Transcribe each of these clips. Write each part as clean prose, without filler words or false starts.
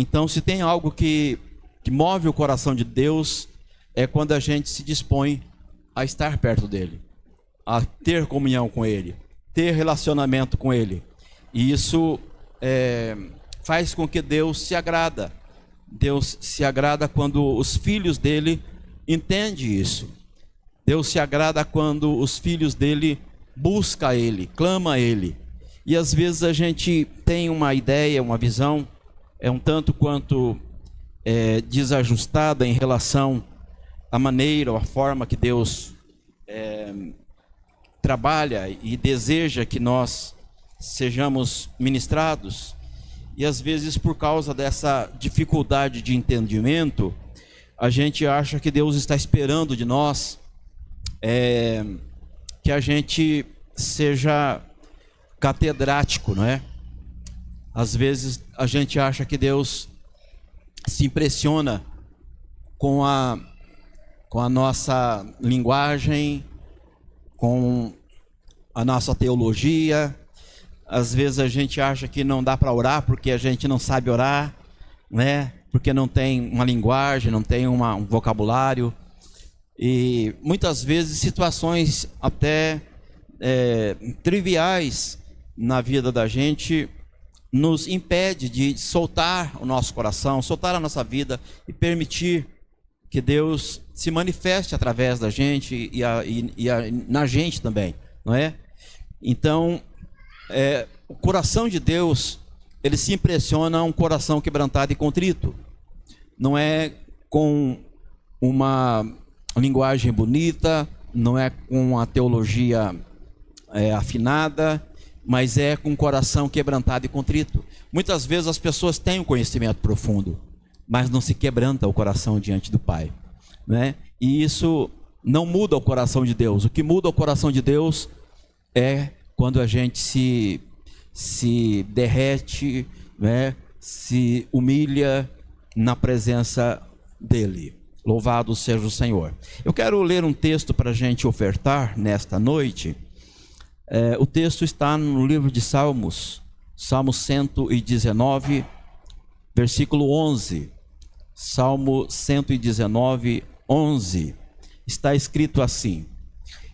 Então, se tem algo que move o coração de Deus, é quando a gente se dispõe a estar perto dele, a ter comunhão com ele, ter relacionamento com ele. E isso faz com que Deus se agrada. Deus se agrada quando os filhos dele entendem isso. Deus se agrada quando os filhos dele buscam ele, clamam a ele. E às vezes a gente tem uma ideia, uma visão, um tanto quanto desajustada em relação à maneira, à forma que Deus trabalha e deseja que nós sejamos ministrados. E às vezes, por causa dessa dificuldade de entendimento, a gente acha que Deus está esperando de nós que a gente seja catedrático, não é? Às vezes a gente acha que Deus se impressiona com a nossa linguagem, com a nossa teologia. Às vezes a gente acha que não dá para orar porque a gente não sabe orar, né? Porque não tem uma linguagem, não tem um vocabulário. E muitas vezes situações até triviais na vida da gente nos impede de soltar o nosso coração, soltar a nossa vida e permitir que Deus se manifeste através da gente e na gente também, não é? Então, o coração de Deus, ele se impressiona a um coração quebrantado e contrito. Não é com uma linguagem bonita, não é com uma teologia afinada, mas é com um coração quebrantado e contrito. Muitas vezes as pessoas têm um conhecimento profundo, mas não se quebranta o coração diante do Pai, né? E isso não muda o coração de Deus. O que muda o coração de Deus é quando a gente se derrete, né? Se humilha na presença dele. Louvado seja o Senhor. Eu quero ler um texto para a gente ofertar nesta noite. O texto está no livro de Salmos, Salmo 119, versículo 11. Salmo 119, 11. Está escrito assim: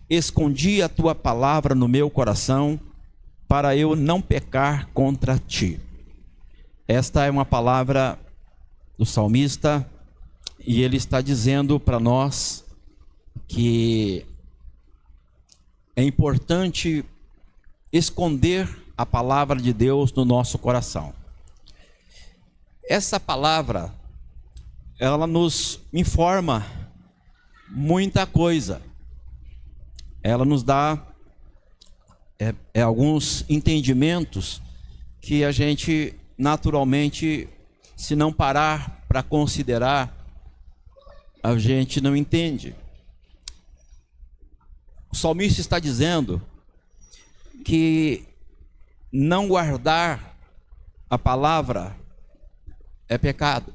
escondi a tua palavra no meu coração, para eu não pecar contra ti. Esta é uma palavra do salmista, e ele está dizendo para nós que é importante esconder a palavra de Deus no nosso coração. Essa palavra, ela nos informa muita coisa. Ela nos dá alguns entendimentos que a gente naturalmente, se não parar para considerar, a gente não entende. O salmista está dizendo que não guardar a palavra é pecado.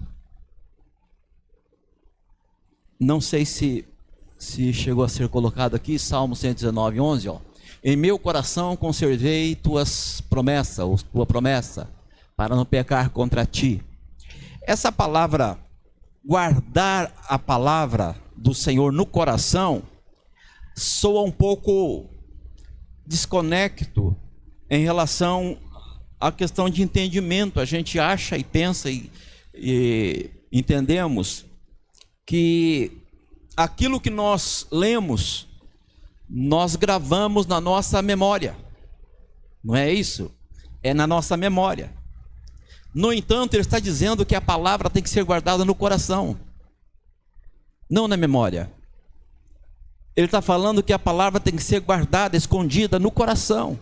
Não sei se chegou a ser colocado aqui, Salmo 119, 11, ó. Em meu coração conservei tuas promessas, ou tua promessa, para não pecar contra ti. Essa palavra, guardar a palavra do Senhor no coração, soa um pouco desconecto em relação à questão de entendimento. A gente acha e pensa e entendemos que aquilo que nós lemos, nós gravamos na nossa memória. Não é isso? É na nossa memória. No entanto, ele está dizendo que a palavra tem que ser guardada no coração, não na memória. Ele está falando que a palavra tem que ser guardada, escondida no coração.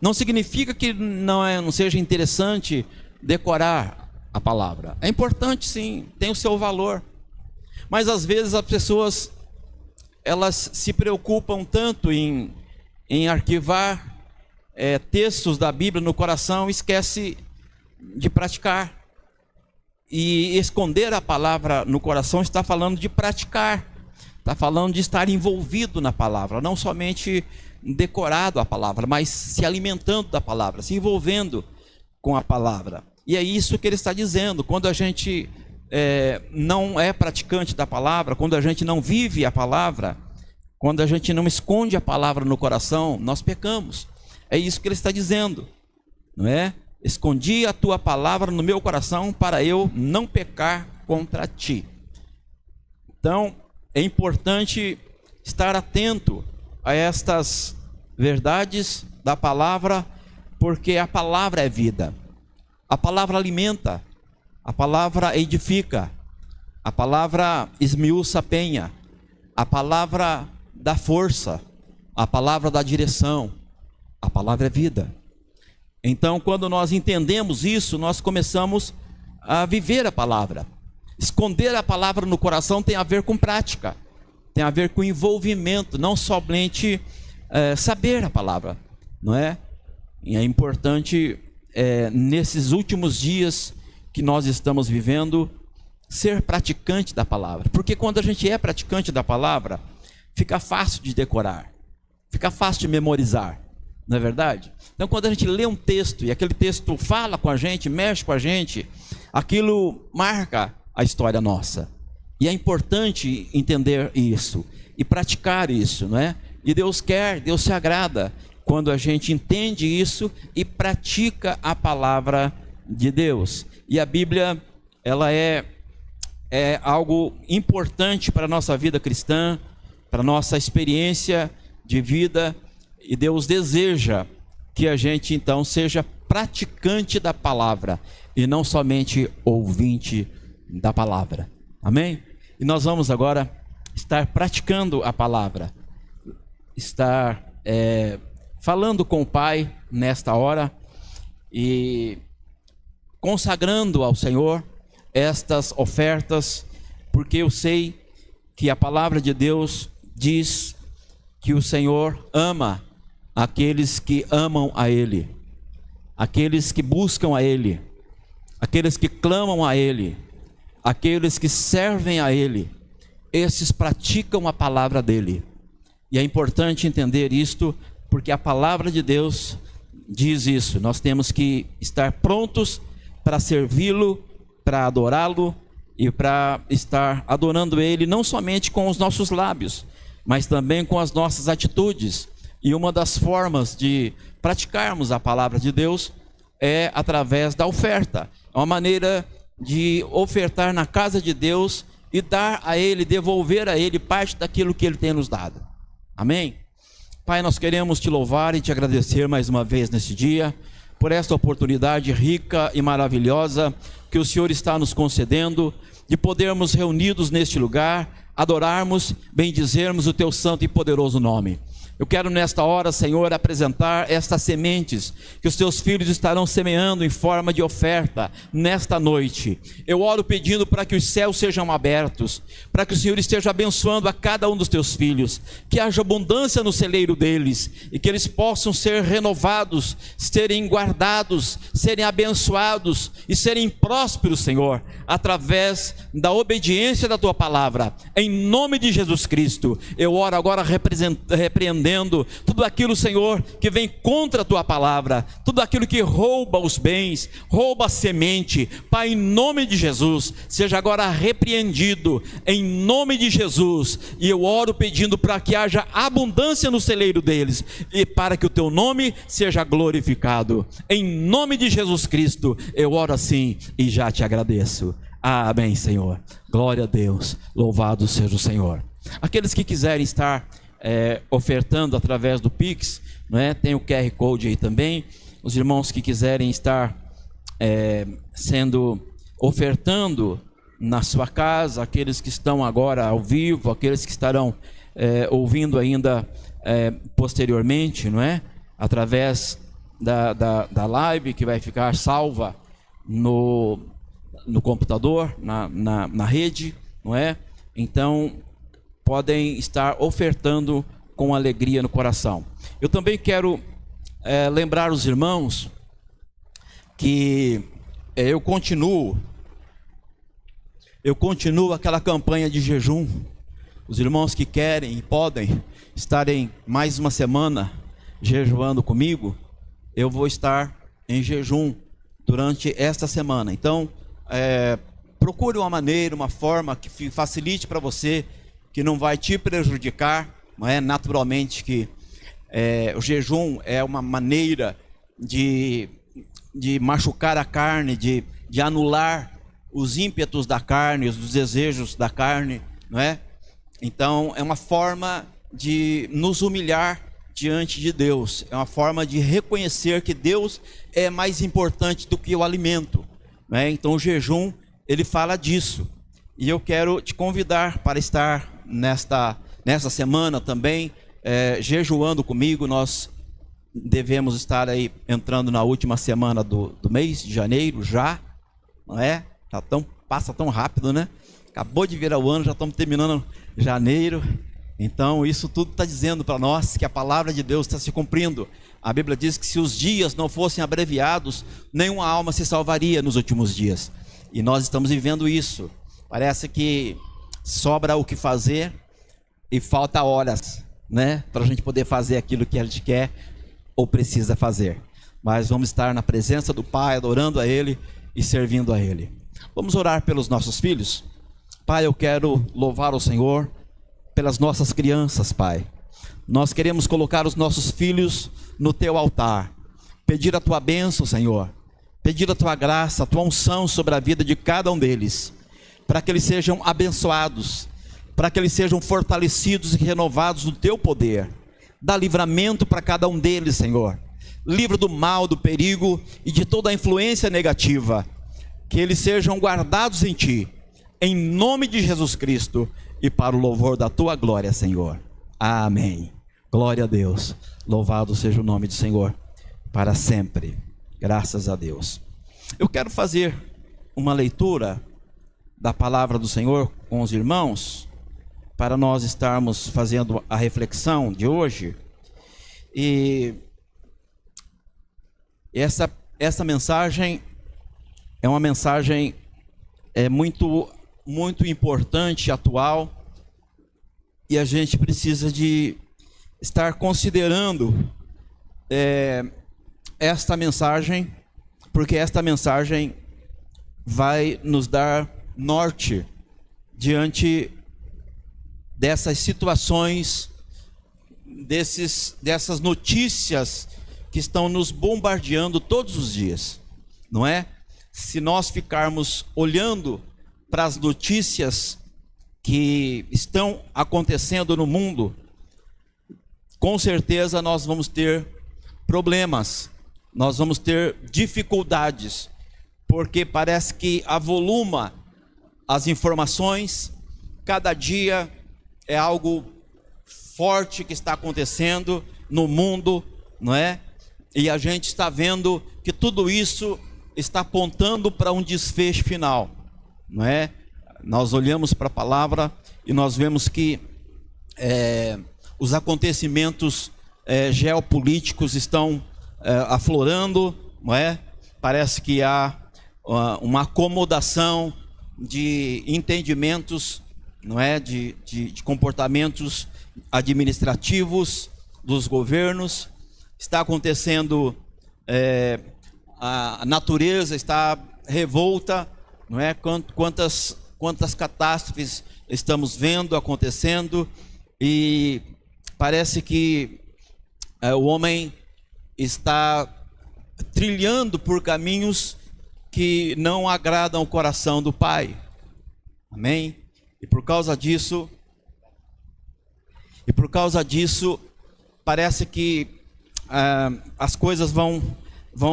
Não significa que não seja interessante decorar a palavra. É importante, sim, tem o seu valor. Mas às vezes as pessoas, elas se preocupam tanto em arquivar textos da Bíblia no coração, esquece de praticar. E esconder a palavra no coração está falando de praticar. Está falando de estar envolvido na palavra, não somente decorado a palavra, mas se alimentando da palavra, se envolvendo com a palavra. E é isso que ele está dizendo. Quando a gente não é praticante da palavra, quando a gente não vive a palavra, quando a gente não esconde a palavra no coração, nós pecamos. É isso que ele está dizendo, não é? Escondi a tua palavra no meu coração para eu não pecar contra ti. Então, é importante estar atento a estas verdades da palavra, porque a palavra é vida. A palavra alimenta, a palavra edifica, a palavra esmiuça a penha, a palavra dá força, a palavra dá direção, a palavra é vida. Então, quando nós entendemos isso, nós começamos a viver a palavra. Esconder a palavra no coração tem a ver com prática, tem a ver com envolvimento, não somente saber a palavra, não é? E é importante, nesses últimos dias que nós estamos vivendo, ser praticante da palavra. Porque quando a gente é praticante da palavra, fica fácil de decorar, fica fácil de memorizar, não é verdade? Então, quando a gente lê um texto e aquele texto fala com a gente, mexe com a gente, aquilo marca a história nossa. E é importante entender isso e praticar isso, não é? E Deus quer, Deus se agrada quando a gente entende isso e pratica a palavra de Deus. E a Bíblia, ela é algo importante para a nossa vida cristã, para a nossa experiência de vida, e Deus deseja que a gente então seja praticante da palavra e não somente ouvinte da palavra. Amém? E nós vamos agora estar praticando a palavra, estar falando com o Pai nesta hora e consagrando ao Senhor estas ofertas, porque eu sei que a palavra de Deus diz que o Senhor ama aqueles que amam a Ele, aqueles que buscam a Ele, aqueles que clamam a Ele, aqueles que servem a Ele. Esses praticam a palavra dEle. E é importante entender isto, porque a palavra de Deus diz isso. Nós temos que estar prontos para servi-lo, para adorá-lo e para estar adorando Ele, não somente com os nossos lábios, mas também com as nossas atitudes. E uma das formas de praticarmos a palavra de Deus é através da oferta. É uma maneira de ofertar na casa de Deus e dar a Ele, devolver a Ele parte daquilo que Ele tem nos dado. Amém? Pai, nós queremos te louvar e te agradecer mais uma vez nesse dia, por esta oportunidade rica e maravilhosa que o Senhor está nos concedendo, de podermos reunidos neste lugar, adorarmos, bendizermos o teu santo e poderoso nome. Eu quero nesta hora, Senhor, apresentar estas sementes que os teus filhos estarão semeando em forma de oferta nesta noite. Eu oro pedindo para que os céus sejam abertos, para que o Senhor esteja abençoando a cada um dos teus filhos, que haja abundância no celeiro deles e que eles possam ser renovados, serem guardados, serem abençoados e serem prósperos, Senhor, através da obediência da tua palavra. Em nome de Jesus Cristo, eu oro agora repreendendo tudo aquilo, Senhor, que vem contra a tua palavra, tudo aquilo que rouba os bens, rouba a semente. Pai, em nome de Jesus, seja agora repreendido, em nome de Jesus. E eu oro pedindo para que haja abundância no celeiro deles e para que o teu nome seja glorificado. Em nome de Jesus Cristo, eu oro assim e já te agradeço. Amém, Senhor. Glória a Deus. Louvado seja o Senhor. Aqueles que quiserem estar ofertando através do Pix, não é? Tem o QR Code aí também. Os irmãos que quiserem estar ofertando na sua casa, aqueles que estão agora ao vivo, aqueles que estarão ouvindo ainda posteriormente, não é? Através da live que vai ficar salva no computador, na rede, não é? Então podem estar ofertando com alegria no coração. Eu também quero lembrar os irmãos que eu continuo aquela campanha de jejum. Os irmãos que querem e podem estarem mais uma semana jejuando comigo, eu vou estar em jejum durante esta semana. Então, procure uma maneira, uma forma que facilite para você, que não vai te prejudicar, não é? Naturalmente que o jejum é uma maneira de machucar a carne, de anular os ímpetos da carne, os desejos da carne, não é? Então, é uma forma de nos humilhar diante de Deus, é uma forma de reconhecer que Deus é mais importante do que o alimento, não é? Então, o jejum, ele fala disso. E eu quero te convidar para estar nesta semana também, jejuando comigo. Nós devemos estar aí entrando na última semana do mês de janeiro já, não é? Passa tão rápido, né? Acabou de virar o ano, já estamos terminando janeiro. Então isso tudo está dizendo para nós que a palavra de Deus está se cumprindo. A Bíblia diz que se os dias não fossem abreviados, nenhuma alma se salvaria nos últimos dias. E nós estamos vivendo isso. Parece que sobra o que fazer e falta horas, né? Para a gente poder fazer aquilo que a gente quer ou precisa fazer. Mas vamos estar na presença do Pai, adorando a Ele e servindo a Ele. Vamos orar pelos nossos filhos? Pai, eu quero louvar o Senhor pelas nossas crianças, Pai. Nós queremos colocar os nossos filhos no Teu altar, pedir a Tua bênção, Senhor, pedir a Tua graça, a Tua unção sobre a vida de cada um deles, para que eles sejam abençoados, para que eles sejam fortalecidos e renovados no Teu poder. Dá livramento para cada um deles, Senhor. Livra do mal, do perigo e de toda a influência negativa. Que eles sejam guardados em Ti, em nome de Jesus Cristo, e para o louvor da Tua glória, Senhor. Amém. Glória a Deus. Louvado seja o nome do Senhor para sempre. Graças a Deus. Eu quero fazer uma leitura da palavra do Senhor com os irmãos, para nós estarmos fazendo a reflexão de hoje. E essa mensagem é uma mensagem muito importante, atual, e a gente precisa de estar considerando esta mensagem, porque esta mensagem vai nos dar norte diante dessas situações, dessas notícias que estão nos bombardeando todos os dias, não é? Se nós ficarmos olhando para as notícias que estão acontecendo no mundo, com certeza nós vamos ter problemas, nós vamos ter dificuldades, porque parece que avoluma as informações, cada dia é algo forte que está acontecendo no mundo, não é? E a gente está vendo que tudo isso está apontando para um desfecho final, não é? Nós olhamos para a palavra e nós vemos que os acontecimentos geopolíticos estão aflorando, não é? Parece que há uma acomodação de entendimentos, não é? De comportamentos administrativos dos governos. Está acontecendo, a natureza está revolta, não é? Quantas catástrofes estamos vendo acontecendo, e parece que o homem está trilhando por caminhos que não agradam o coração do Pai. Amém? E por causa disso, parece que as coisas vão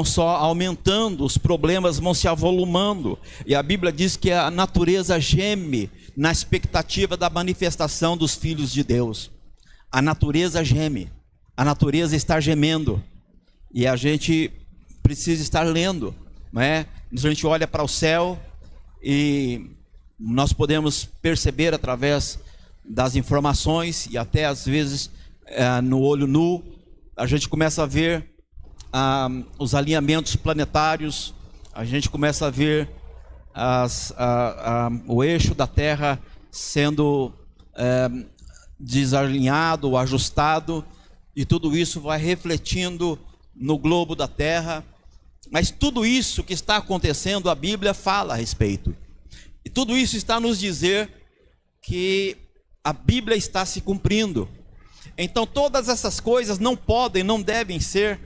só aumentando, os problemas vão se avolumando, e a Bíblia diz que a natureza geme na expectativa da manifestação dos filhos de Deus. A natureza geme, a natureza está gemendo, e a gente precisa estar lendo, não é? A gente olha para o céu e nós podemos perceber através das informações, e até às vezes no olho nu, a gente começa a ver os alinhamentos planetários, a gente começa a ver o eixo da Terra sendo desalinhado, ajustado, e tudo isso vai refletindo no globo da Terra, Mas tudo isso que está acontecendo, a Bíblia fala a respeito. E tudo isso está a nos dizer que a Bíblia está se cumprindo. Então todas essas coisas não podem, não devem ser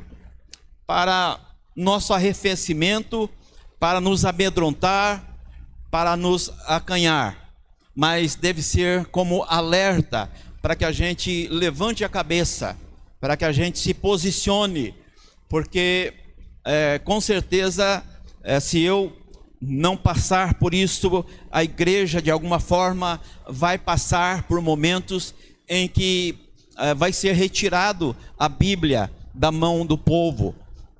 para nosso arrefecimento, para nos amedrontar, para nos acanhar, mas deve ser como alerta para que a gente levante a cabeça, para que a gente se posicione, porque com certeza se eu não passar por isso, a igreja de alguma forma vai passar por momentos em que vai ser retirado a Bíblia da mão do povo.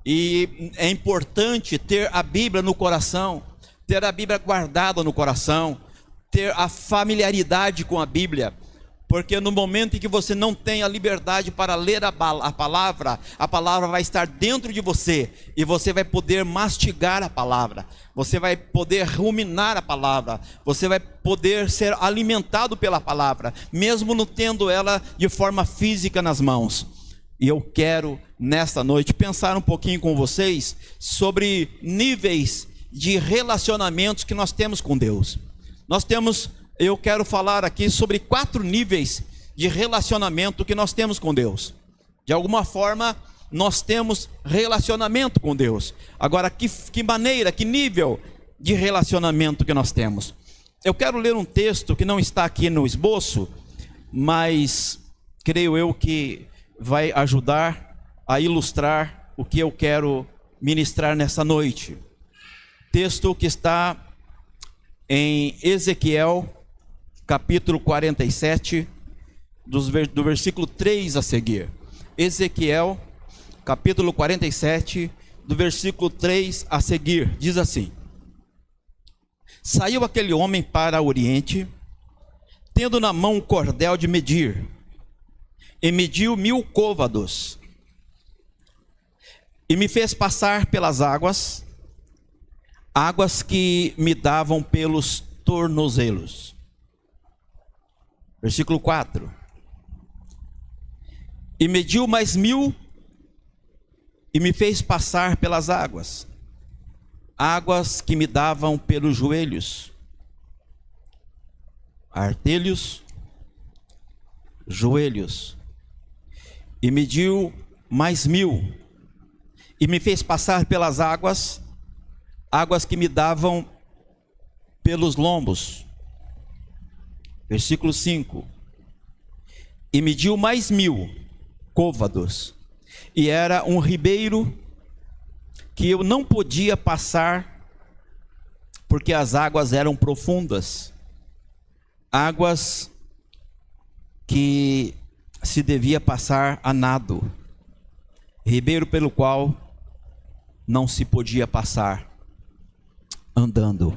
E é importante ter a Bíblia no coração, ter a Bíblia guardada no coração, ter a familiaridade com a Bíblia, porque no momento em que você não tem a liberdade para ler a palavra vai estar dentro de você, e você vai poder mastigar a palavra, você vai poder ruminar a palavra, você vai poder ser alimentado pela palavra, mesmo não tendo ela de forma física nas mãos. E eu quero, nesta noite, pensar um pouquinho com vocês sobre níveis de relacionamentos que nós temos com Deus. Eu quero falar aqui sobre 4 níveis de relacionamento que nós temos com Deus. De alguma forma, nós temos relacionamento com Deus. Agora, que maneira, que nível de relacionamento que nós temos? Eu quero ler um texto que não está aqui no esboço, mas creio eu que vai ajudar a ilustrar o que eu quero ministrar nessa noite. Texto que está em Ezequiel, capítulo 47, do versículo 3 a seguir. Ezequiel, capítulo 47, do versículo 3 a seguir, diz assim: Saiu aquele homem para o oriente, tendo na mão um cordel de medir, e mediu 1000 côvados, e me fez passar pelas águas que me davam pelos tornozelos. Versículo 4: E mediu mais 1000, e me fez passar pelas águas que me davam pelos joelhos, artelhos, joelhos. E mediu mais 1000, e me fez passar pelas águas que me davam pelos lombos. Versículo 5: E mediu mais 1000 côvados, e era um ribeiro que eu não podia passar, porque as águas eram profundas, águas que se devia passar a nado, ribeiro pelo qual não se podia passar andando.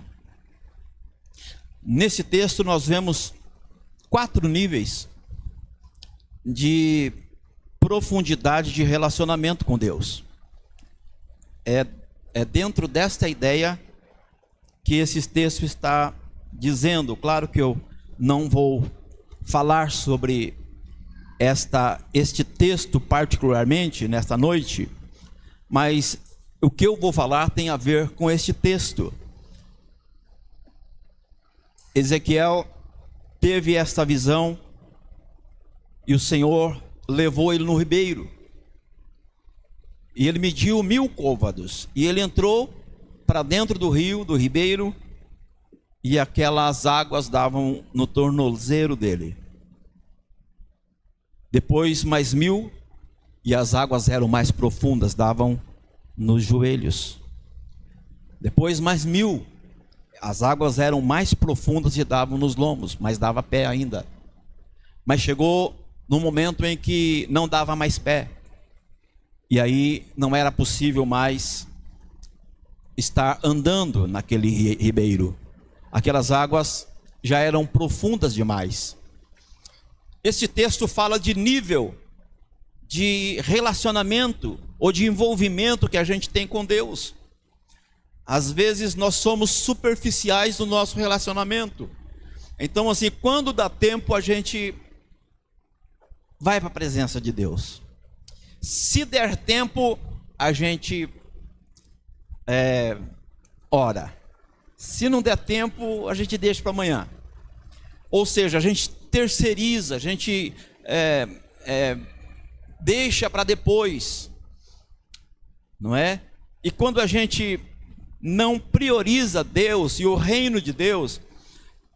Nesse texto nós vemos 4 níveis de profundidade de relacionamento com Deus. É dentro desta ideia que esse texto está dizendo. Claro que eu não vou falar sobre este texto particularmente nesta noite, mas o que eu vou falar tem a ver com este texto. Ezequiel teve esta visão e o Senhor levou ele no ribeiro, e ele mediu 1000 côvados, e ele entrou para dentro do rio, do ribeiro, e aquelas águas davam no tornozelo dele. Depois mais 1000, e as águas eram mais profundas, davam nos joelhos. Depois mais 1000, as águas eram mais profundas e davam nos lombos, mas dava pé ainda. Mas chegou no momento em que não dava mais pé, e aí não era possível mais estar andando naquele ribeiro. Aquelas águas já eram profundas demais. Este texto fala de nível de relacionamento ou de envolvimento que a gente tem com Deus. Às vezes nós somos superficiais no nosso relacionamento. Então, assim, quando dá tempo, a gente vai para a presença de Deus. Se der tempo, a gente ora. Se não der tempo, a gente deixa para amanhã. Ou seja, a gente terceiriza, a gente deixa para depois, não é? E quando a gente não prioriza Deus e o reino de Deus,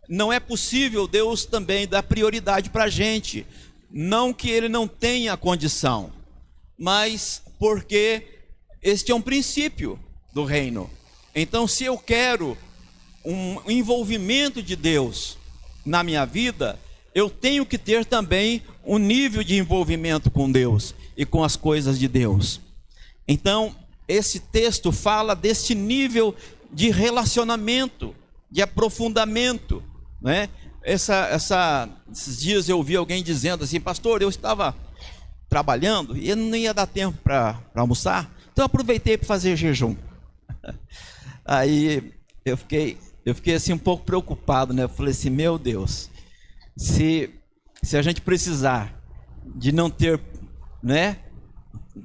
não é possível Deus também dar prioridade para a gente. Não que Ele não tenha condição, mas porque este é um princípio do reino. Então, se eu quero um envolvimento de Deus na minha vida, eu tenho que ter também um nível de envolvimento com Deus e com as coisas de Deus. Então, esse texto fala deste nível de relacionamento, de aprofundamento, né? Esses dias eu ouvi alguém dizendo assim: pastor, eu estava trabalhando e não ia dar tempo para almoçar, então eu aproveitei para fazer jejum. Aí eu fiquei assim um pouco preocupado, né? Eu falei assim: meu Deus, se a gente precisar de não ter, né?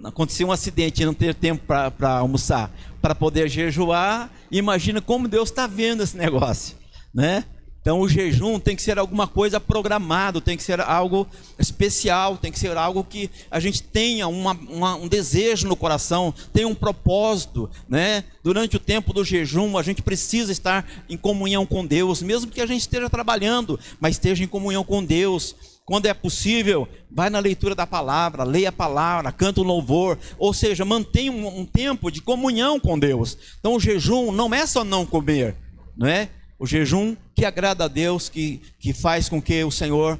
Acontecer um acidente e não ter tempo para almoçar, para poder jejuar, imagina como Deus está vendo esse negócio, né? Então o jejum tem que ser alguma coisa programado, tem que ser algo especial, tem que ser algo que a gente tenha um desejo no coração, tenha um propósito, né? Durante o tempo do jejum a gente precisa estar em comunhão com Deus, mesmo que a gente esteja trabalhando, mas esteja em comunhão com Deus. Quando é possível, vai na leitura da palavra, leia a palavra, canta um louvor, ou seja, mantenha um tempo de comunhão com Deus. Então o jejum não é só não comer, não é? O jejum que agrada a Deus, que faz com que o Senhor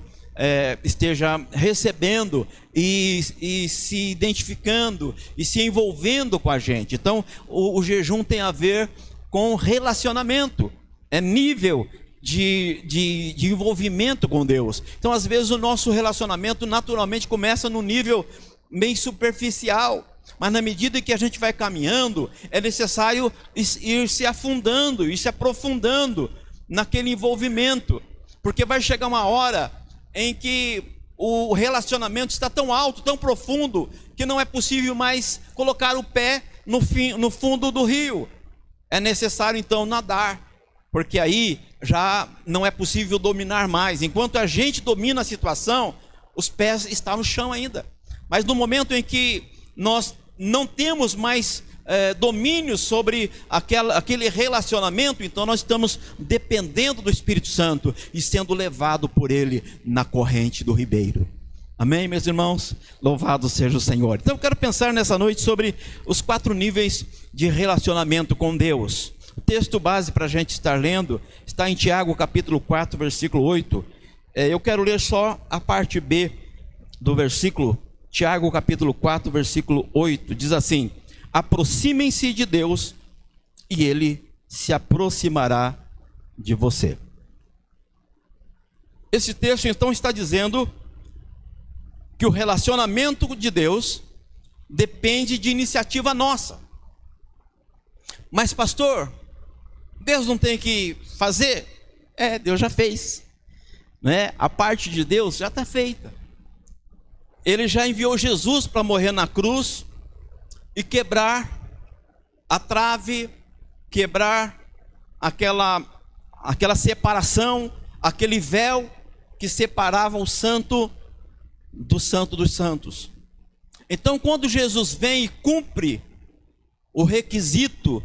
esteja recebendo e se identificando e se envolvendo com a gente. Então o jejum tem a ver com relacionamento, é nível de envolvimento com Deus. Então às vezes o nosso relacionamento naturalmente começa no nível meio superficial, mas na medida que a gente vai caminhando, é necessário ir se afundando, ir se aprofundando naquele envolvimento, porque vai chegar uma hora em que o relacionamento está tão alto, tão profundo, que não é possível mais colocar o pé no fundo do rio. É necessário então nadar, porque aí já não é possível dominar mais. Enquanto a gente domina a situação, os pés estão no chão ainda. Mas no momento em que nós não temos mais domínio sobre aquele relacionamento, então nós estamos dependendo do Espírito Santo e sendo levado por Ele na corrente do ribeiro. Amém, meus irmãos? Louvado seja o Senhor. Então eu quero pensar nessa noite sobre os 4 níveis de relacionamento com Deus. O texto base para a gente estar lendo está em Tiago capítulo 4, versículo 8. Eu quero ler só a parte B do versículo. Tiago capítulo 4, versículo 8, diz assim: aproximem-se de Deus e Ele se aproximará de você. Esse texto então está dizendo que o relacionamento de Deus depende de iniciativa nossa. Mas pastor, Deus não tem que fazer? Deus já fez, né? A parte de Deus já está feita. Ele já enviou Jesus para morrer na cruz e quebrar a trave, quebrar aquela separação, aquele véu que separava o santo do santo dos santos. Então quando Jesus vem e cumpre o requisito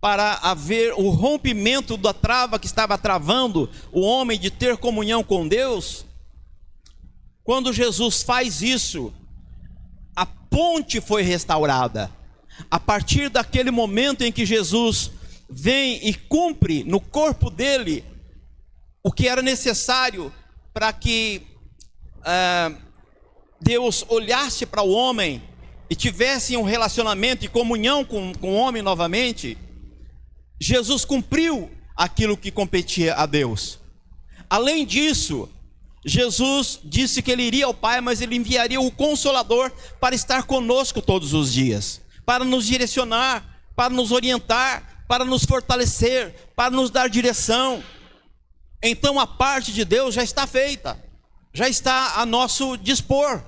para haver o rompimento da trava que estava travando o homem de ter comunhão com Deus, quando Jesus faz isso, a ponte foi restaurada. A partir daquele momento em que Jesus vem e cumpre no corpo dele o que era necessário para que Deus olhasse para o homem e tivesse um relacionamento e comunhão com o homem novamente, Jesus cumpriu aquilo que competia a Deus. Além disso, Jesus disse que Ele iria ao Pai, mas Ele enviaria o Consolador para estar conosco todos os dias, para nos direcionar, para nos orientar, para nos fortalecer, para nos dar direção. Então a parte de Deus já está feita, já está a nosso dispor.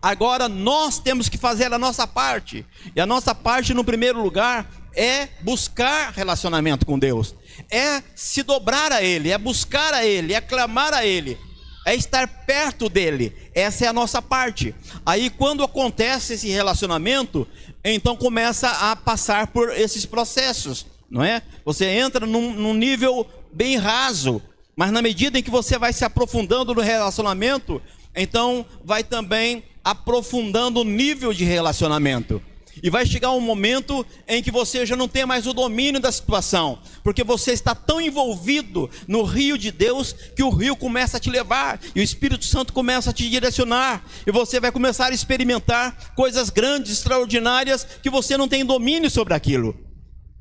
Agora nós temos que fazer a nossa parte. E a nossa parte, no primeiro lugar, é buscar relacionamento com Deus. É se dobrar a Ele, é buscar a Ele, é clamar a Ele, é estar perto dEle. Essa é a nossa parte. Aí quando acontece esse relacionamento, então começa a passar por esses processos, não é? Você entra num nível bem raso, mas na medida em que você vai se aprofundando no relacionamento, então vai também aprofundando o nível de relacionamento. E vai chegar um momento em que você já não tem mais o domínio da situação, porque você está tão envolvido no rio de Deus, que o rio começa a te levar, e o Espírito Santo começa a te direcionar, e você vai começar a experimentar coisas grandes, extraordinárias, que você não tem domínio sobre aquilo.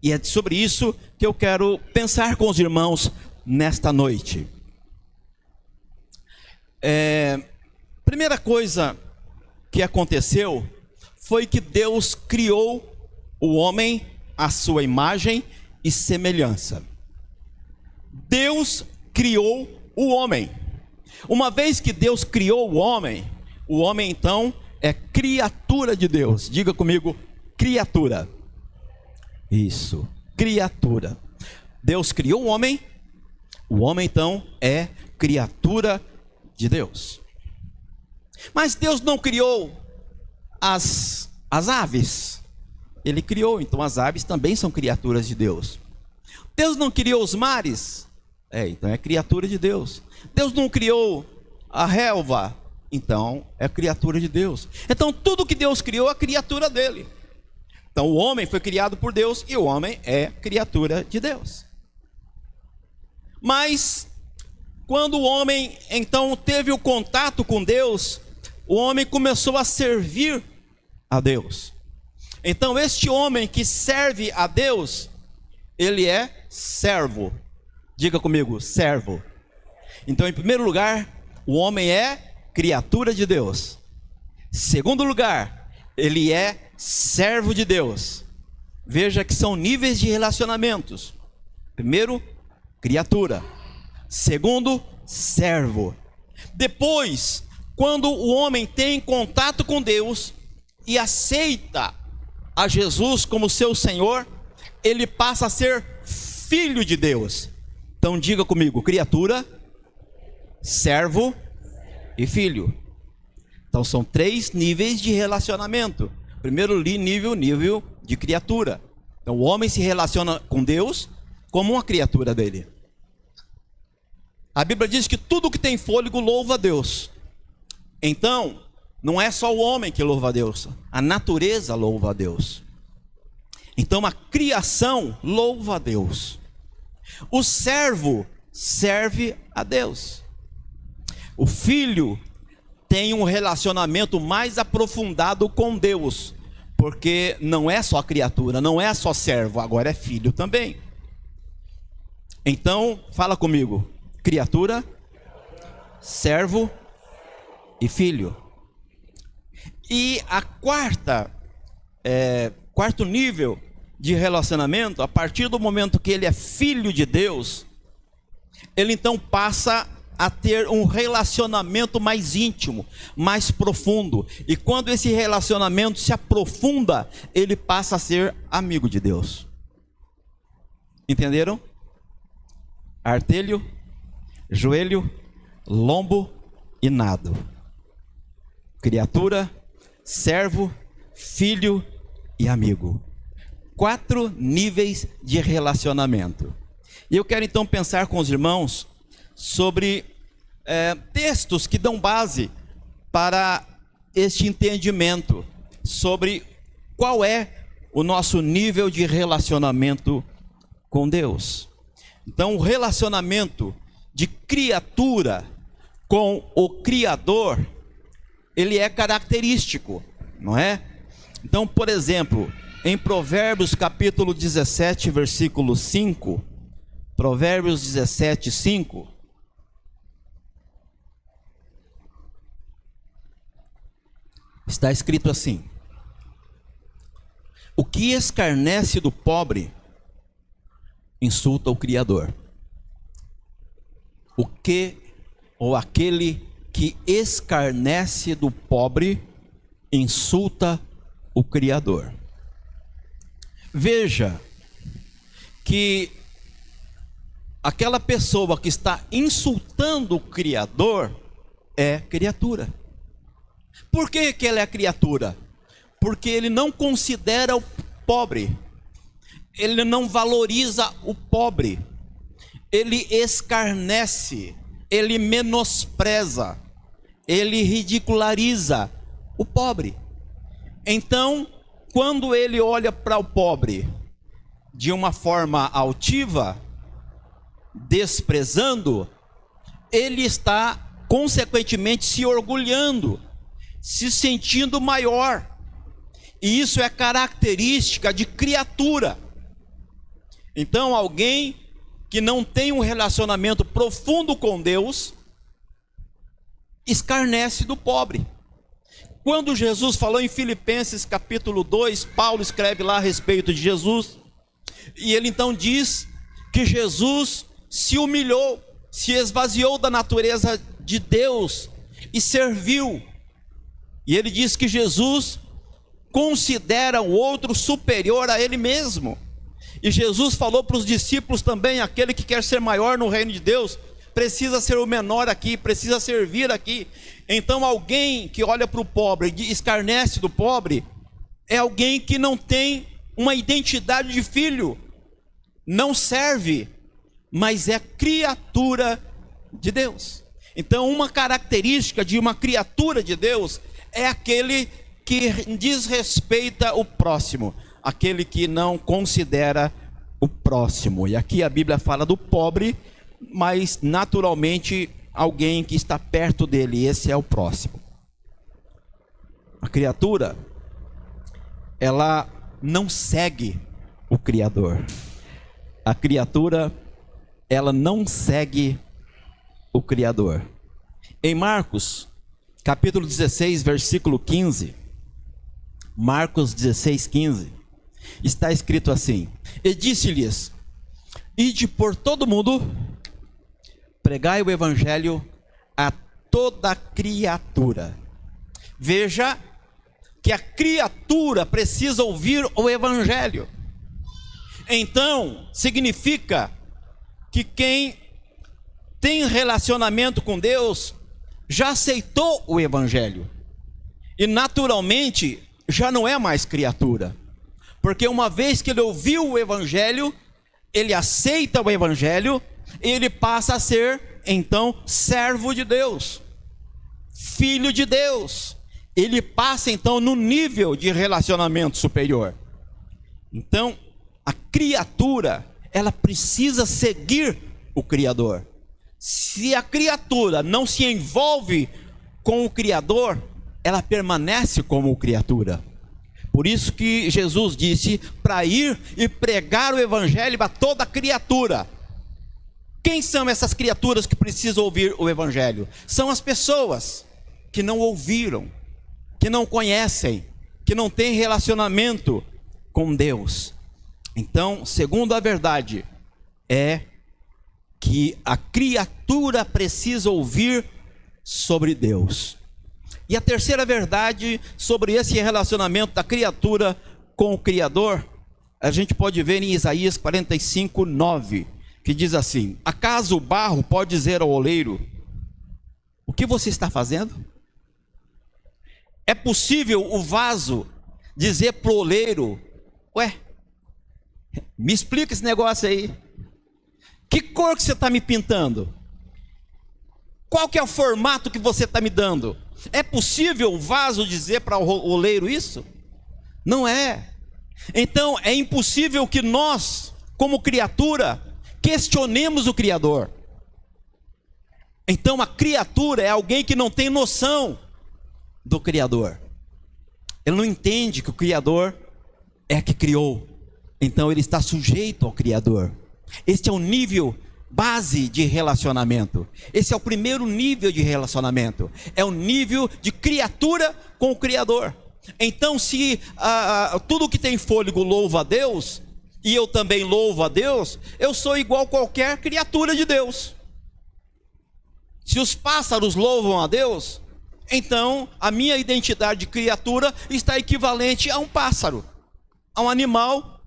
E é sobre isso que eu quero pensar com os irmãos nesta noite. Primeira coisa que aconteceu foi que Deus criou o homem à sua imagem e semelhança. Deus criou o homem. Uma vez que Deus criou o homem então é criatura de Deus. Diga comigo, criatura. Isso, criatura. Deus criou o homem então é criatura de Deus. Mas Deus não criou as aves. Ele criou, então as aves também são criaturas de Deus. Deus não criou os mares. Então é criatura de Deus. Deus não criou a relva. Então é criatura de Deus. Então tudo que Deus criou é criatura dele. Então o homem foi criado por Deus e o homem é criatura de Deus. Mas quando o homem então teve o contato com Deus, o homem começou a servir a Deus. Então este homem que serve a Deus, ele é servo. Diga comigo, servo. Então, em primeiro lugar, o homem é criatura de Deus. Segundo lugar, ele é servo de Deus. Veja que são níveis de relacionamentos. Primeiro, criatura. Segundo, servo. Depois, quando o homem tem contato com Deus e aceita a Jesus como seu Senhor, ele passa a ser filho de Deus. Então diga comigo, criatura, servo e filho. Então são 3 níveis de relacionamento. Primeiro nível de criatura. Então o homem se relaciona com Deus como uma criatura dele. A Bíblia diz que tudo que tem fôlego louva a Deus. Então, não é só o homem que louva a Deus, a natureza louva a Deus. Então a criação louva a Deus. O servo serve a Deus. O filho tem um relacionamento mais aprofundado com Deus, porque não é só criatura, não é só servo, agora é filho também. Então, fala comigo, criatura, servo e filho. E a quarto nível de relacionamento, a partir do momento que ele é filho de Deus, ele então passa a ter um relacionamento mais íntimo, mais profundo. E quando esse relacionamento se aprofunda, ele passa a ser amigo de Deus. Entenderam? Artelho, joelho, lombo e nado. Criatura, servo, filho e amigo. 4 níveis de relacionamento. E eu quero então pensar com os irmãos sobre textos que dão base para este entendimento sobre qual é o nosso nível de relacionamento com Deus. Então, o relacionamento de criatura com o Criador, ele é característico, não é? Então, por exemplo, em Provérbios capítulo 17, versículo 5, Provérbios 17, 5, está escrito assim: o que escarnece do pobre, insulta o Criador. O que, ou aquele que escarnece do pobre, insulta o Criador. Veja que aquela pessoa que está insultando o Criador é criatura. Por que que ele é criatura? Porque ele não considera o pobre, ele não valoriza o pobre, ele escarnece, ele menospreza, ele ridiculariza o pobre. Então, quando ele olha para o pobre de uma forma altiva, desprezando, ele está consequentemente se orgulhando, se sentindo maior. E isso é característica de criatura. Então, alguém que não tem um relacionamento profundo com Deus, escarnece do pobre. Quando Jesus falou em Filipenses capítulo 2, Paulo escreve lá a respeito de Jesus, e ele então diz que Jesus se humilhou, se esvaziou da natureza de Deus e serviu. E ele diz que Jesus considera o outro superior a ele mesmo. E Jesus falou para os discípulos também: aquele que quer ser maior no reino de Deus precisa ser o menor aqui, precisa servir aqui. Então, alguém que olha para o pobre e escarnece do pobre é alguém que não tem uma identidade de filho, não serve, mas é criatura de Deus. Então, uma característica de uma criatura de Deus é aquele que desrespeita o próximo, aquele que não considera o próximo. E aqui a Bíblia fala do pobre, mas naturalmente alguém que está perto dele, esse é o próximo. A criatura, ela não segue o Criador. A criatura, ela não segue o Criador. Em Marcos, capítulo 16, versículo 15, Marcos 16, 15, está escrito assim: e disse-lhes: ide por todo mundo, pregai o evangelho a toda criatura. Veja que a criatura precisa ouvir o evangelho. Então, significa que quem tem relacionamento com Deus já aceitou o evangelho. E naturalmente já não é mais criatura. Porque uma vez que ele ouviu o evangelho, ele aceita o evangelho, ele passa a ser, então, servo de Deus, filho de Deus. Ele passa, então, no nível de relacionamento superior. Então, a criatura, ela precisa seguir o Criador. Se a criatura não se envolve com o Criador, ela permanece como criatura. Por isso que Jesus disse para ir e pregar o evangelho para toda criatura. Quem são essas criaturas que precisam ouvir o evangelho? São as pessoas que não ouviram, que não conhecem, que não têm relacionamento com Deus. Então, segundo a verdade, é que a criatura precisa ouvir sobre Deus. E a terceira verdade sobre esse relacionamento da criatura com o Criador, a gente pode ver em Isaías 45, 9, que diz assim: acaso o barro pode dizer ao oleiro: o que você está fazendo? É possível o vaso dizer para o oleiro: ué, me explica esse negócio aí, que cor que você está me pintando? Qual que é o formato que você está me dando? É possível o vaso dizer para o oleiro isso? Não é. Então é impossível que nós, como criatura, questionemos o Criador. Então a criatura é alguém que não tem noção do Criador. Ele não entende que o Criador é que criou. Então ele está sujeito ao Criador. Este é o nível base de relacionamento. Esse é o primeiro nível de relacionamento. É o nível de criatura com o Criador. Então, se tudo que tem fôlego louva a Deus, e eu também louvo a Deus, eu sou igual a qualquer criatura de Deus. Se os pássaros louvam a Deus, então a minha identidade de criatura está equivalente a um pássaro, a um animal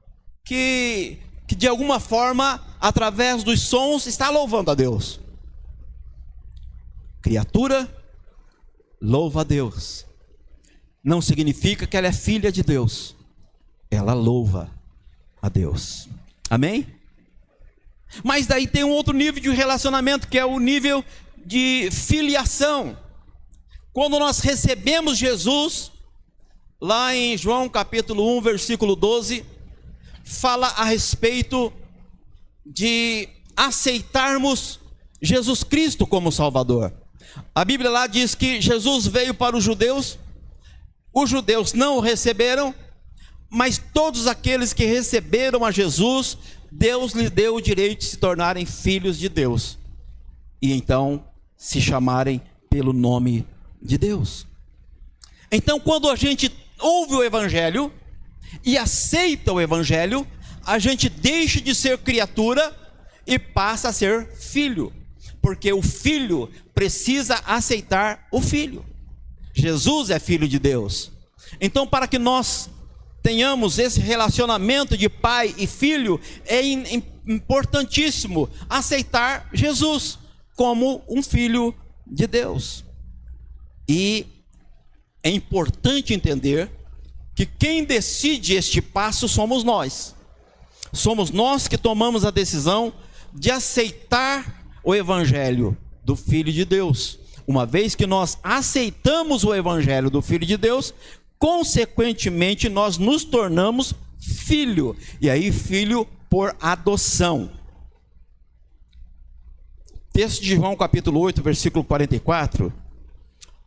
que de alguma forma, através dos sons, está louvando a Deus. Criatura louva a Deus. Não significa que ela é filha de Deus. Ela louva a Deus. Amém? Mas daí tem um outro nível de relacionamento, que é o nível de filiação. Quando nós recebemos Jesus, lá em João capítulo 1, versículo 12, fala a respeito de aceitarmos Jesus Cristo como Salvador. A Bíblia lá diz que Jesus veio para os judeus não o receberam, mas todos aqueles que receberam a Jesus, Deus lhe deu o direito de se tornarem filhos de Deus, e então se chamarem pelo nome de Deus. Então, quando a gente ouve o Evangelho e aceita o Evangelho, a gente deixa de ser criatura e passa a ser filho, porque o filho precisa aceitar o filho. Jesus é filho de Deus. Então, para que nós tenhamos esse relacionamento de pai e filho, é importantíssimo aceitar Jesus como um filho de Deus. E é importante entender que quem decide este passo somos nós. Somos nós que tomamos a decisão de aceitar o Evangelho do Filho de Deus. Uma vez que nós aceitamos o Evangelho do Filho de Deus, consequentemente nós nos tornamos filho. E aí, filho por adoção. Texto de João capítulo 8, versículo 44,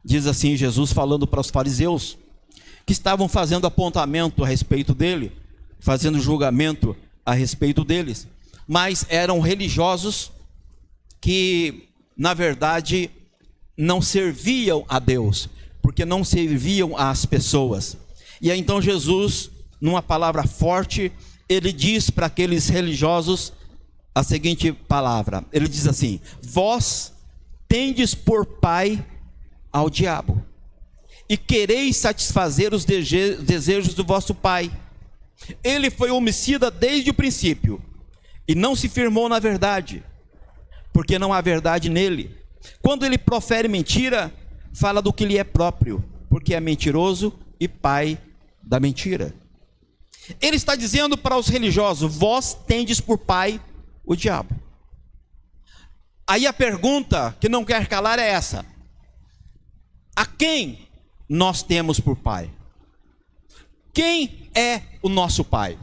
diz assim, Jesus falando para os fariseus, que estavam fazendo apontamento a respeito dele, fazendo julgamento a respeito deles, mas eram religiosos que, na verdade, não serviam a Deus, porque não serviam às pessoas. E aí então Jesus, numa palavra forte, ele diz para aqueles religiosos a seguinte palavra, ele diz assim: vós tendes por pai ao diabo, e quereis satisfazer os desejos do vosso pai. Ele foi homicida desde o princípio, e não se firmou na verdade, porque não há verdade nele. Quando ele profere mentira, fala do que lhe é próprio, porque é mentiroso e pai da mentira. Ele está dizendo para os religiosos: vós tendes por pai o diabo. Aí a pergunta que não quer calar é essa: a quem nós temos por pai? Quem é o nosso pai?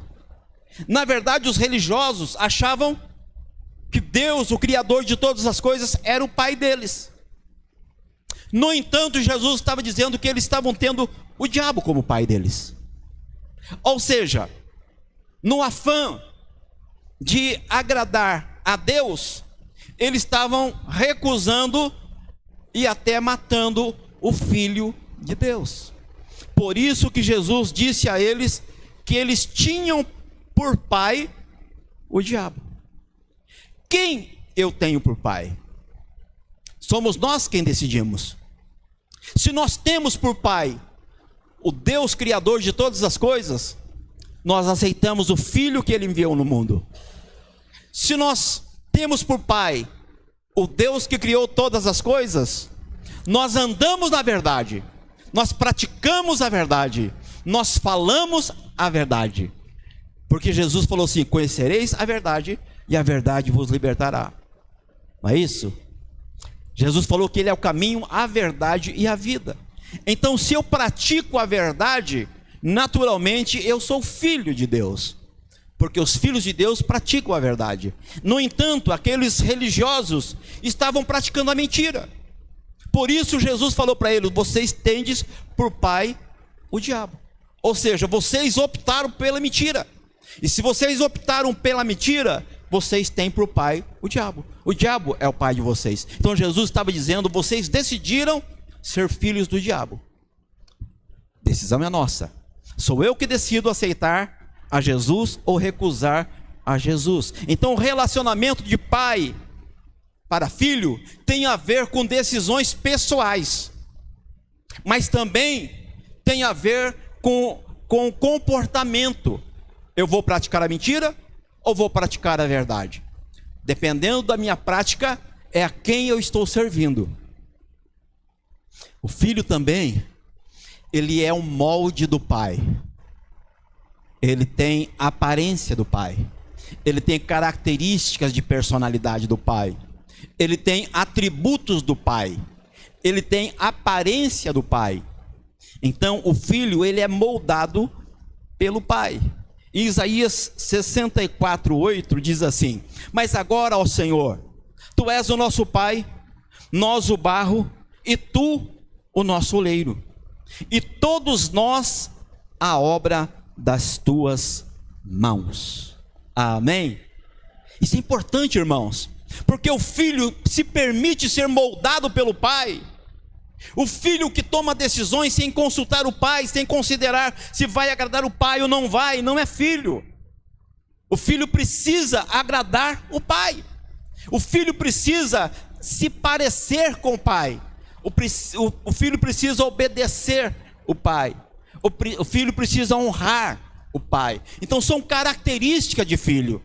Na verdade, os religiosos achavam que Deus, o Criador de todas as coisas, era o pai deles. No entanto, Jesus estava dizendo que eles estavam tendo o diabo como pai deles. Ou seja, no afã de agradar a Deus, eles estavam recusando e até matando o Filho de Deus. Por isso que Jesus disse a eles que eles tinham por pai o diabo. Quem eu tenho por pai? Somos nós quem decidimos. Se nós temos por pai o Deus Criador de todas as coisas, nós aceitamos o Filho que Ele enviou no mundo. Se nós temos por pai o Deus que criou todas as coisas, nós andamos na verdade, nós praticamos a verdade, nós falamos a verdade. Porque Jesus falou assim: conhecereis a verdade e a verdade vos libertará. Não é isso? Jesus falou que Ele é o caminho, a verdade e a vida. Então, se eu pratico a verdade, naturalmente eu sou filho de Deus, porque os filhos de Deus praticam a verdade. No entanto, aqueles religiosos estavam praticando a mentira. Por isso Jesus falou para eles: vocês tendes por pai o diabo. Ou seja, vocês optaram pela mentira. E se vocês optaram pela mentira, vocês têm por pai o diabo. O diabo é o pai de vocês. Então Jesus estava dizendo: vocês decidiram ser filhos do diabo. Decisão é nossa. Sou eu que decido aceitar a Jesus ou recusar a Jesus. Então o relacionamento de pai para filho tem a ver com decisões pessoais. mas também tem a ver com comportamento. Eu vou praticar a mentira ou vou praticar a verdade? Dependendo da minha prática, é a quem eu estou servindo. O filho também, ele é um molde do pai. Ele tem a aparência do pai. Ele tem características de personalidade do pai. Ele tem atributos do pai. Ele tem aparência do pai. Então, o filho, ele é moldado pelo pai. Em Isaías 64:8 diz assim: mas agora, ó Senhor, tu és o nosso pai, nós o barro, e tu o nosso oleiro, e todos nós a obra das tuas mãos. Amém? Isso é importante, irmãos, porque o filho se permite ser moldado pelo pai. O filho que toma decisões sem consultar o pai, sem considerar se vai agradar o pai ou não vai, não é filho. O filho precisa agradar o pai. O filho precisa se parecer com o pai. O filho precisa obedecer o pai. O filho precisa honrar o pai. Então são características de filho.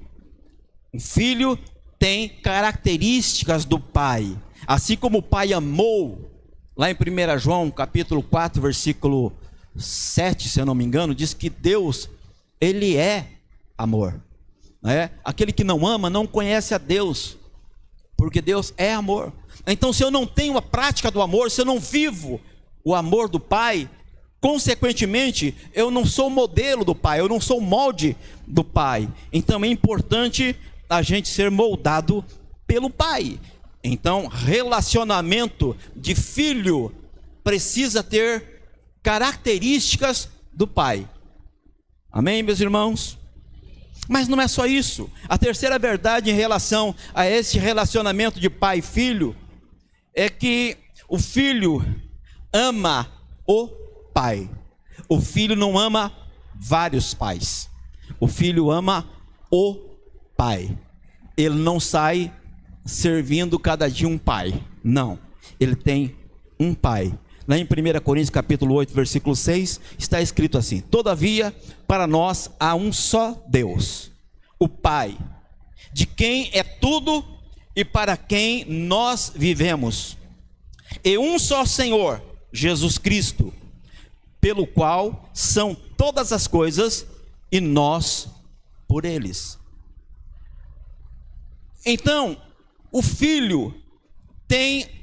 O filho tem características do pai. Assim como o pai amou, lá em 1 João capítulo 4, versículo 7, se eu não me engano, diz que Deus, ele é amor. Aquele que não ama não conhece a Deus, porque Deus é amor. Então, se eu não tenho a prática do amor, se eu não vivo o amor do pai, consequentemente, eu não sou modelo do pai, eu não sou molde do pai. Então, é importante a gente ser moldado pelo pai. Então, relacionamento de filho precisa ter características do pai. Amém, meus irmãos? Mas não é só isso. A terceira verdade em relação a esse relacionamento de pai e filho é que o filho ama o pai. O filho não ama vários pais. O filho ama o pai. Ele não sai servindo cada dia um pai. Não. Ele tem um pai. Lá em 1 Coríntios capítulo 8, versículo 6, está escrito assim: todavia, para nós há um só Deus, o Pai, de quem é tudo e para quem nós vivemos, e um só Senhor, Jesus Cristo, pelo qual são todas as coisas e nós por eles. Então, o filho tem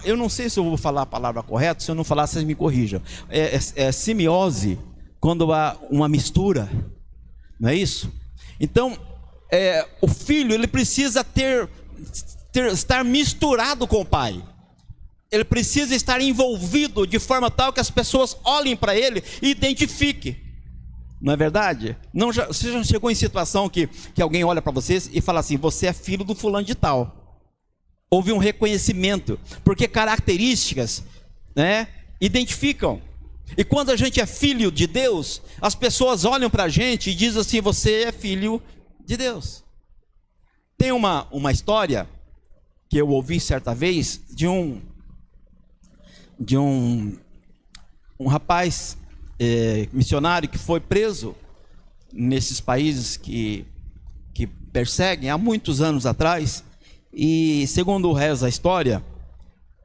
eu não sei se eu vou falar a palavra correta, se eu não falar, vocês me corrijam. É simiose, quando há uma mistura, não é isso? Então, o filho, ele precisa estar misturado com o pai. Ele precisa estar envolvido de forma tal que as pessoas olhem para ele e identifiquem. Não é verdade? Você já chegou em situação que alguém olha para vocês e fala assim: você é filho do fulano de tal. Houve um reconhecimento, porque características, identificam. E quando a gente é filho de Deus, as pessoas olham para a gente e dizem assim: você é filho de Deus. Tem uma história que eu ouvi certa vez de um rapaz missionário que foi preso nesses países que perseguem há muitos anos atrás. E segundo reza a história,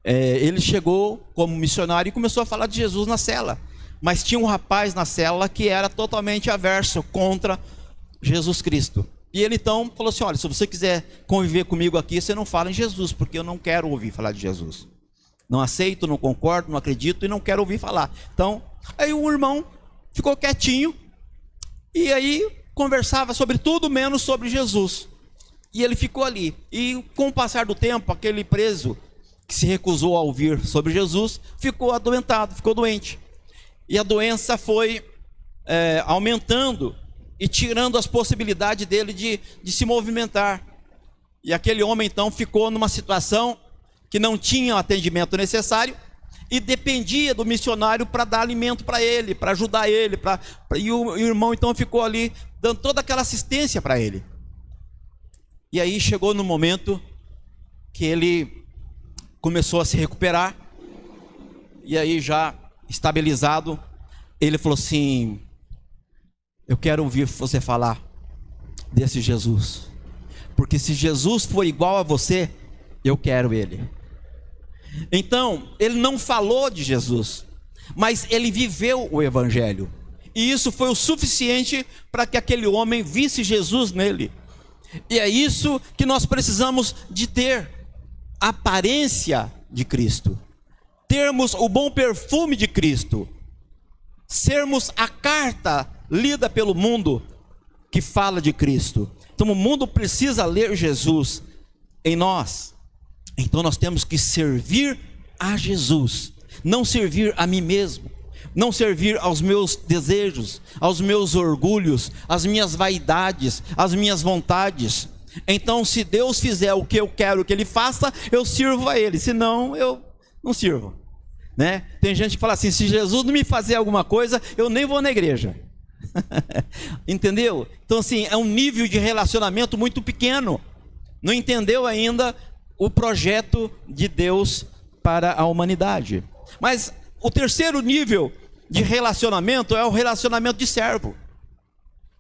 ele chegou como missionário e começou a falar de Jesus na cela. Mas tinha um rapaz na cela que era totalmente averso contra Jesus Cristo. E ele então falou assim: olha, se você quiser conviver comigo aqui, você não fala em Jesus, porque eu não quero ouvir falar de Jesus. Não aceito, não concordo, não acredito e não quero ouvir falar. Então, aí o irmão ficou quietinho e aí conversava sobre tudo menos sobre Jesus. E ele ficou ali. E com o passar do tempo, aquele preso que se recusou a ouvir sobre Jesus ficou adoentado, ficou doente. E a doença foi aumentando e tirando as possibilidades dele de se movimentar. E aquele homem então ficou numa situação que não tinha o atendimento necessário e dependia do missionário para dar alimento para ele, para ajudar ele. E o irmão então ficou ali dando toda aquela assistência para ele. E aí chegou no momento que ele começou a se recuperar e aí já estabilizado, ele falou assim: eu quero ouvir você falar desse Jesus, porque se Jesus for igual a você, eu quero ele. Então, ele não falou de Jesus, mas ele viveu o evangelho, e isso foi o suficiente para que aquele homem visse Jesus nele. E é isso que nós precisamos de ter: a aparência de Cristo, termos o bom perfume de Cristo, sermos a carta lida pelo mundo que fala de Cristo. Então o mundo precisa ler Jesus em nós. Então nós temos que servir a Jesus, não servir a mim mesmo, não servir aos meus desejos, aos meus orgulhos, às minhas vaidades, às minhas vontades. Então, se Deus fizer o que eu quero que Ele faça, eu sirvo a Ele, senão eu não sirvo, né? Tem gente que fala assim: se Jesus não me fazer alguma coisa, eu nem vou na igreja. Entendeu? Então assim, é um nível de relacionamento muito pequeno, não entendeu ainda o projeto de Deus para a humanidade. Mas o terceiro nível de relacionamento é o relacionamento de servo,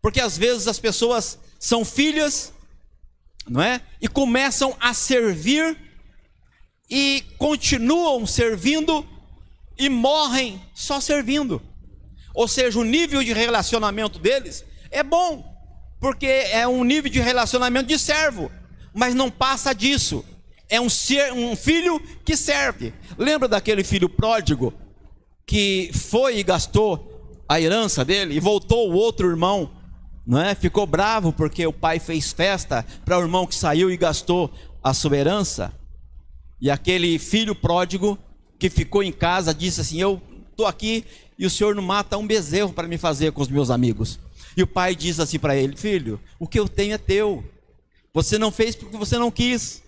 porque às vezes as pessoas são filhas, não é? E começam a servir e continuam servindo e morrem só servindo. Ou seja, o nível de relacionamento deles é bom, porque é um nível de relacionamento de servo, mas não passa disso. É um filho que serve. Lembra daquele filho pródigo que foi e gastou a herança dele e voltou o outro irmão, não é? Ficou bravo porque o pai fez festa para o irmão que saiu e gastou a sua herança. E aquele filho pródigo que ficou em casa disse assim: eu estou aqui e o senhor não mata um bezerro para me fazer com os meus amigos. E o pai diz assim para ele: filho, o que eu tenho é teu, você não fez porque você não quis,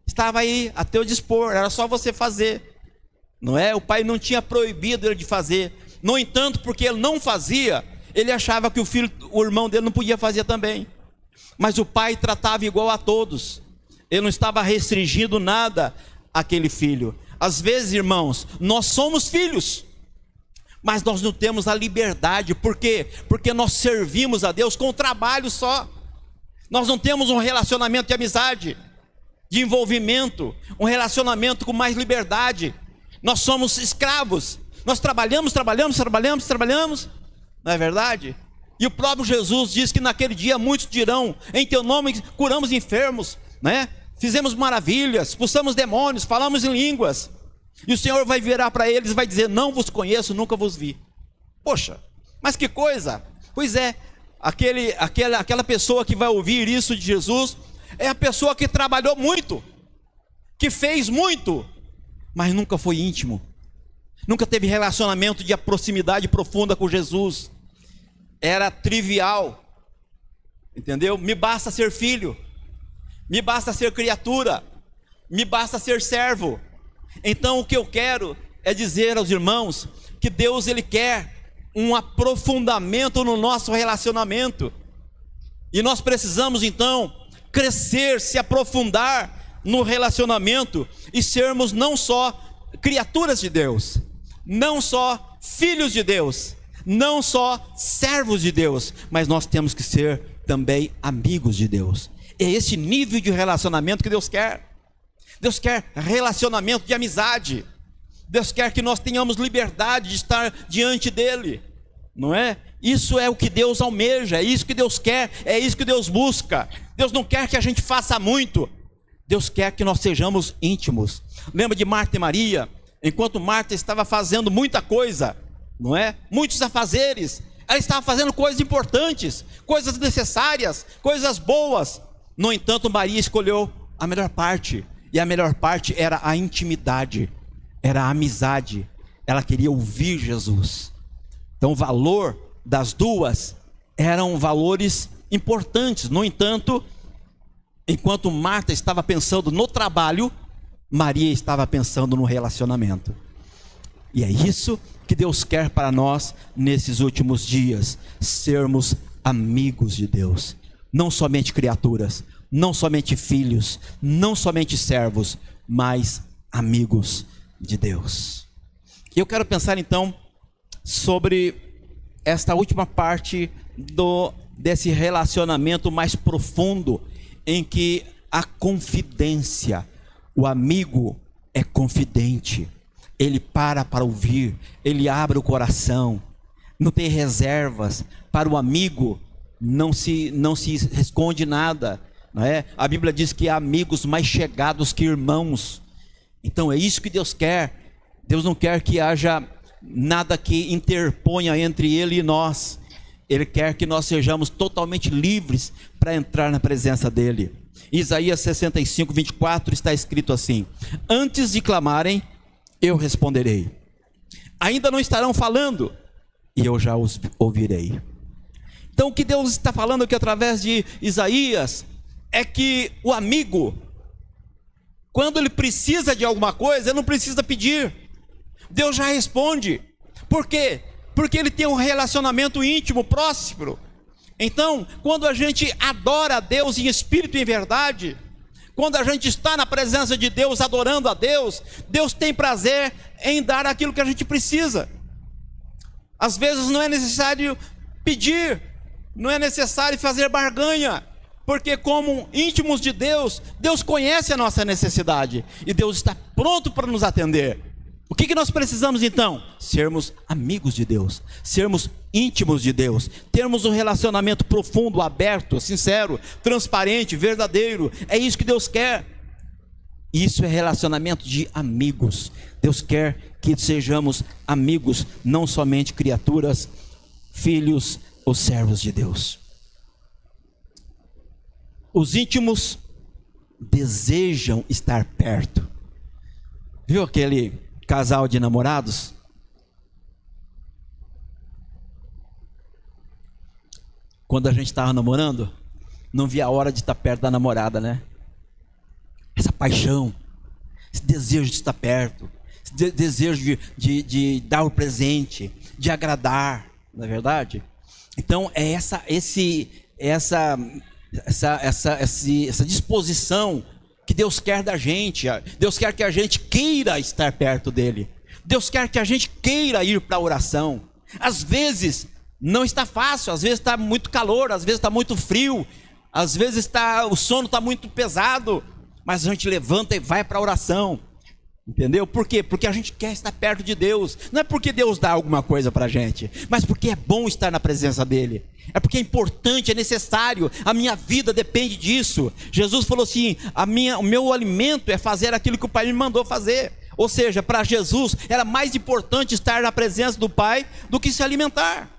estava aí a teu dispor, era só você fazer, não é? O pai não tinha proibido ele de fazer. No entanto, porque ele não fazia, ele achava que o irmão dele não podia fazer também. Mas o pai tratava igual a todos, ele não estava restringindo nada àquele filho. Às vezes, irmãos, nós somos filhos, mas nós não temos a liberdade. Por quê? Porque nós servimos a Deus com o trabalho só. Nós não temos um relacionamento de amizade, de envolvimento, um relacionamento com mais liberdade. Nós somos escravos. Nós trabalhamos, não é verdade? E o próprio Jesus diz que naquele dia muitos dirão: em teu nome curamos enfermos, né? Fizemos maravilhas, expulsamos demônios, falamos em línguas. E o Senhor vai virar para eles e vai dizer: não vos conheço, nunca vos vi. Poxa, mas que coisa! Pois é, aquela pessoa que vai ouvir isso de Jesus é a pessoa que trabalhou muito, que fez muito, mas nunca foi íntimo, nunca teve relacionamento de proximidade profunda com Jesus. Era trivial, entendeu? Me basta ser filho, me basta ser criatura, me basta ser servo. Então o que eu quero é dizer aos irmãos que Deus, Ele quer um aprofundamento no nosso relacionamento, e nós precisamos então crescer, se aprofundar no relacionamento e sermos não só criaturas de Deus, não só filhos de Deus, não só servos de Deus, mas nós temos que ser também amigos de Deus. É esse nível de relacionamento que Deus quer. Deus quer relacionamento de amizade. Deus quer que nós tenhamos liberdade de estar diante dEle, não é? Isso é o que Deus almeja, é isso que Deus quer, é isso que Deus busca. Deus não quer que a gente faça muito, Deus quer que nós sejamos íntimos. Lembra de Marta e Maria? Enquanto Marta estava fazendo muita coisa, não é? Muitos afazeres, ela estava fazendo coisas importantes, coisas necessárias, coisas boas. No entanto, Maria escolheu a melhor parte, e a melhor parte era a intimidade, era a amizade. Ela queria ouvir Jesus. Então o valor das duas eram valores importantes. No entanto, enquanto Marta estava pensando no trabalho, Maria estava pensando no relacionamento. E é isso que Deus quer para nós nesses últimos dias: sermos amigos de Deus, não somente criaturas, não somente filhos, não somente servos, mas amigos de Deus. Eu quero pensar então sobre esta última parte desse relacionamento mais profundo, em que a confidência, o amigo é confidente, ele para ouvir, ele abre o coração, não tem reservas. Para o amigo não se esconde nada, não é? A Bíblia diz que há amigos mais chegados que irmãos. Então é isso que Deus quer. Deus não quer que haja nada que interponha entre Ele e nós. Ele quer que nós sejamos totalmente livres para entrar na presença dEle. Isaías 65, 24 está escrito assim: antes de clamarem, eu responderei. Ainda não estarão falando, e eu já os ouvirei. Então o que Deus está falando aqui através de Isaías é que o amigo, quando ele precisa de alguma coisa, ele não precisa pedir, Deus já responde. Por quê? Porque ele tem um relacionamento íntimo, próximo. Então, quando a gente adora a Deus em espírito e em verdade, quando a gente está na presença de Deus, adorando a Deus, Deus tem prazer em dar aquilo que a gente precisa. Às vezes não é necessário pedir, não é necessário fazer barganha, porque como íntimos de Deus, Deus conhece a nossa necessidade, e Deus está pronto para nos atender. O que nós precisamos então? Sermos amigos de Deus, sermos íntimos de Deus, termos um relacionamento profundo, aberto, sincero, transparente, verdadeiro. É isso que Deus quer. Isso é relacionamento de amigos. Deus quer que sejamos amigos, não somente criaturas, filhos ou servos de Deus. Os íntimos desejam estar perto. Viu aquele casal de namorados? Quando a gente estava namorando, não via a hora de estar perto da namorada, né? Essa paixão, esse desejo de estar perto, esse desejo de dar o presente, de agradar, não é verdade? Então é essa disposição que Deus quer da gente. Deus quer que a gente queira estar perto dele. Deus quer que a gente queira ir para a oração. Às vezes não está fácil, às vezes está muito calor, às vezes está muito frio, às vezes o sono está muito pesado, mas a gente levanta e vai para a oração. Entendeu? Por quê? Porque a gente quer estar perto de Deus. Não é porque Deus dá alguma coisa para a gente, mas porque é bom estar na presença dele. É porque é importante, é necessário. A minha vida depende disso. Jesus falou assim: o meu alimento é fazer aquilo que o Pai me mandou fazer. Ou seja, para Jesus era mais importante estar na presença do Pai do que se alimentar.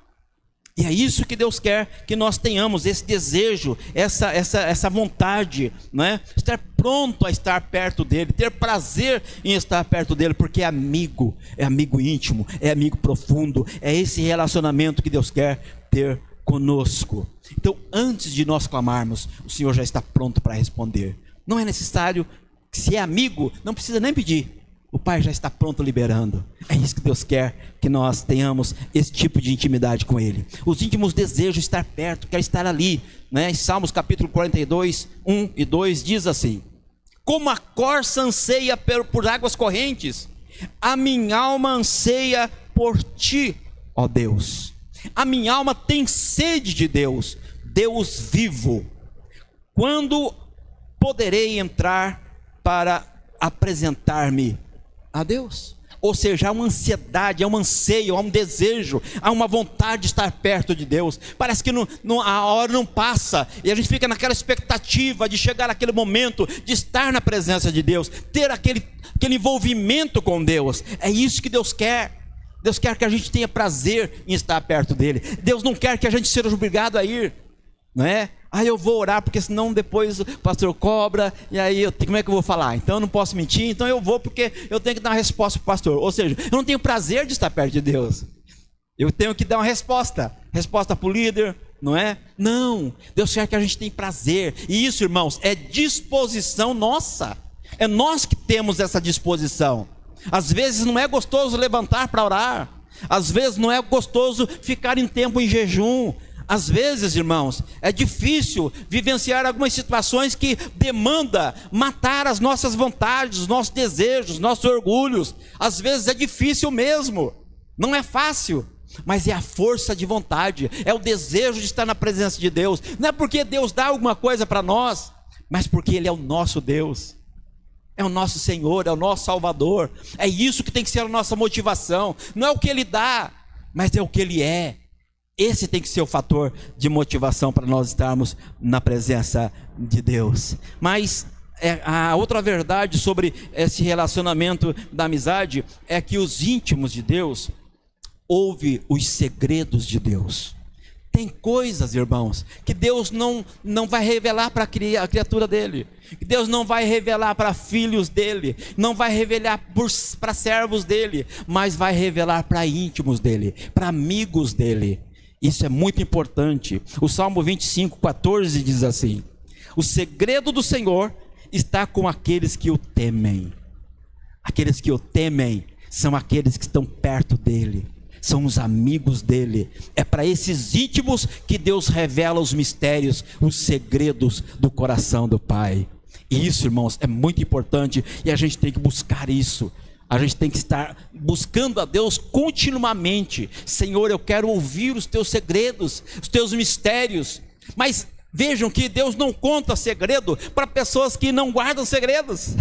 E é isso que Deus quer que nós tenhamos, esse desejo, essa vontade, né? Estar pronto a estar perto dele, ter prazer em estar perto dele, porque é amigo íntimo, é amigo profundo, é esse relacionamento que Deus quer ter conosco. Então, antes de nós clamarmos, o Senhor já está pronto para responder. Não é necessário, se é amigo, não precisa nem pedir. O Pai já está pronto liberando. É isso que Deus quer, que nós tenhamos esse tipo de intimidade com Ele. Os íntimos desejam estar perto, quer estar ali, né? Em Salmos capítulo 42, 1 e 2 diz assim: como a corça anseia por águas correntes, a minha alma anseia por Ti, ó Deus. A minha alma tem sede de Deus, Deus vivo. Quando poderei entrar para apresentar-me a Deus? Ou seja, há uma ansiedade, há um anseio, há um desejo, há uma vontade de estar perto de Deus. Parece que a hora não passa, e a gente fica naquela expectativa de chegar naquele momento, de estar na presença de Deus, ter aquele envolvimento com Deus. É isso que Deus quer. Deus quer que a gente tenha prazer em estar perto dele. Deus não quer que a gente seja obrigado a ir, não é? Eu vou orar, porque senão depois o pastor cobra, e aí como é que eu vou falar? Então eu não posso mentir, então eu vou porque eu tenho que dar uma resposta para o pastor. Ou seja, eu não tenho prazer de estar perto de Deus. Eu tenho que dar uma resposta para o líder, não é? Não, Deus quer que a gente tenha prazer. E isso, irmãos, é disposição nossa. É nós que temos essa disposição. Às vezes não é gostoso levantar para orar. Às vezes não é gostoso ficar em tempo em jejum. Às vezes, irmãos, é difícil vivenciar algumas situações que demandam matar as nossas vontades, os nossos desejos, nossos orgulhos. Às vezes é difícil mesmo, não é fácil, mas é a força de vontade, é o desejo de estar na presença de Deus. Não é porque Deus dá alguma coisa para nós, mas porque Ele é o nosso Deus, é o nosso Senhor, é o nosso Salvador. É isso que tem que ser a nossa motivação. Não é o que Ele dá, mas é o que Ele é. Esse tem que ser o fator de motivação para nós estarmos na presença de Deus. Mas a outra verdade sobre esse relacionamento da amizade é que os íntimos de Deus ouvem os segredos de Deus. Tem coisas, irmãos, que Deus não vai revelar para a criatura dele, que Deus não vai revelar para filhos dele, não vai revelar para servos dele, mas vai revelar para íntimos dele, para amigos dele. Isso é muito importante. O Salmo 25:14 diz assim: o segredo do Senhor está com aqueles que o temem. Aqueles que o temem são aqueles que estão perto dele, são os amigos dele. É para esses íntimos que Deus revela os mistérios, os segredos do coração do Pai. E isso, irmãos, é muito importante, e a gente tem que buscar isso. A gente tem que estar buscando a Deus continuamente. Senhor, eu quero ouvir os teus segredos, os teus mistérios. Mas vejam que Deus não conta segredo para pessoas que não guardam segredos.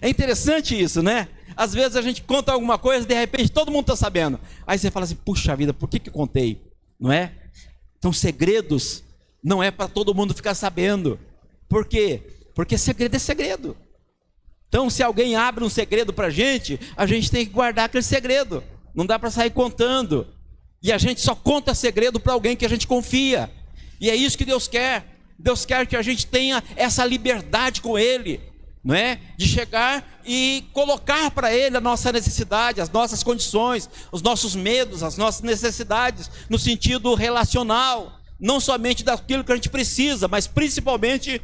É interessante isso, né? Às vezes a gente conta alguma coisa e de repente todo mundo está sabendo. Aí você fala assim, puxa vida, por que eu contei? Não é? Então segredos não é para todo mundo ficar sabendo. Por quê? Porque segredo é segredo. Então se alguém abre um segredo para a gente tem que guardar aquele segredo. Não dá para sair contando. E a gente só conta segredo para alguém que a gente confia. E é isso que Deus quer. Deus quer que a gente tenha essa liberdade com Ele, não é? De chegar e colocar para Ele a nossa necessidade, as nossas condições, os nossos medos, as nossas necessidades, no sentido relacional, não somente daquilo que a gente precisa, mas principalmente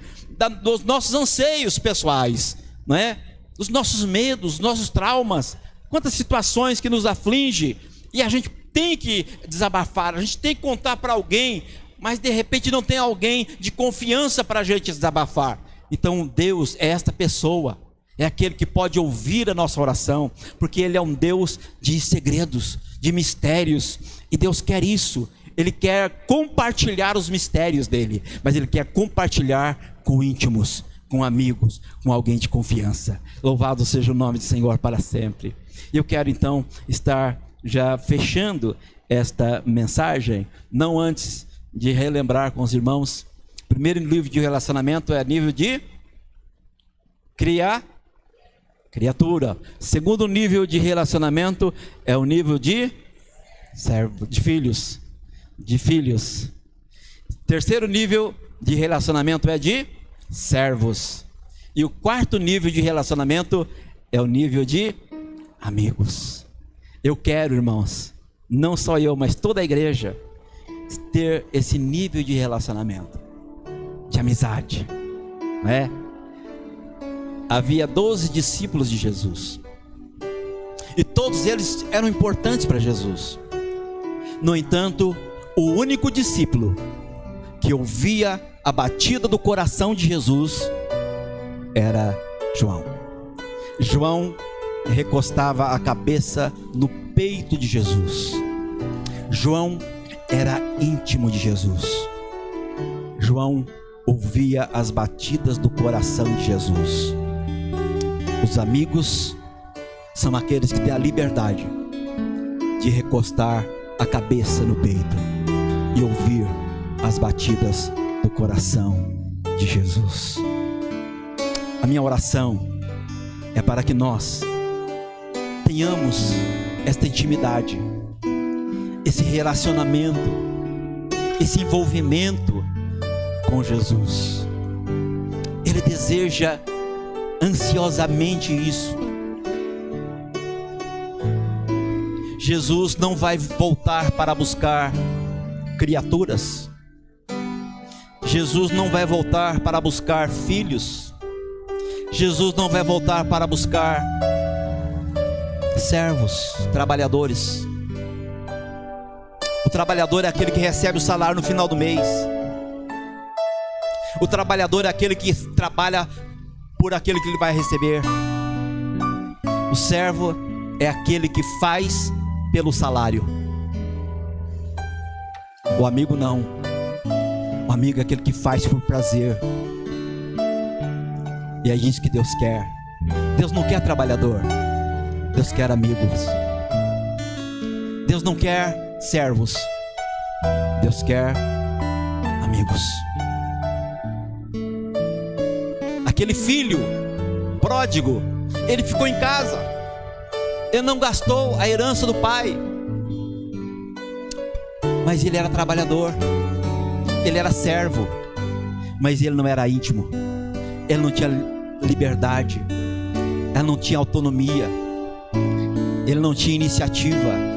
dos nossos anseios pessoais, não é? Os nossos medos, os nossos traumas, quantas situações que nos afligem, e a gente tem que desabafar, a gente tem que contar para alguém, mas de repente não tem alguém de confiança para a gente desabafar. Então Deus é esta pessoa, é aquele que pode ouvir a nossa oração, porque Ele é um Deus de segredos, de mistérios, e Deus quer isso. Ele quer compartilhar os mistérios dele, mas Ele quer compartilhar com íntimos, com amigos, com alguém de confiança. Louvado seja o nome do Senhor para sempre. Eu quero então estar já fechando esta mensagem, não antes de relembrar com os irmãos. Primeiro nível de relacionamento é nível de criatura. Segundo nível de relacionamento é o nível de servo, de filhos. Terceiro nível de relacionamento é de servos. E o quarto nível de relacionamento é o nível de amigos. Eu quero, irmãos, não só eu, mas toda a igreja, ter esse nível de relacionamento, de amizade, não é? Havia 12 discípulos de Jesus, e todos eles eram importantes para Jesus. No entanto, o único discípulo que ouvia a batida do coração de Jesus era João. João recostava a cabeça no peito de Jesus. João era íntimo de Jesus. João ouvia as batidas do coração de Jesus. Os amigos são aqueles que têm a liberdade de recostar a cabeça no peito e ouvir as batidas do coração de Jesus. A minha oração é para que nós tenhamos esta intimidade, esse relacionamento, esse envolvimento com Jesus. Ele deseja ansiosamente isso. Jesus não vai voltar para buscar criaturas. Jesus não vai voltar para buscar filhos. Jesus não vai voltar para buscar servos, trabalhadores. O trabalhador é aquele que recebe o salário no final do mês. O trabalhador é aquele que trabalha por aquele que ele vai receber. O servo é aquele que faz pelo salário. O amigo não. O amigo é aquele que faz por prazer. E é isso que Deus quer. Deus não quer trabalhador. Deus quer amigos. Deus não quer servos. Deus quer amigos. Aquele filho pródigo, ele ficou em casa. Ele não gastou a herança do pai. Mas ele era trabalhador. Ele era servo. Mas ele não era íntimo. Ele não tinha liberdade. Ele não tinha autonomia. Ele não tinha iniciativa.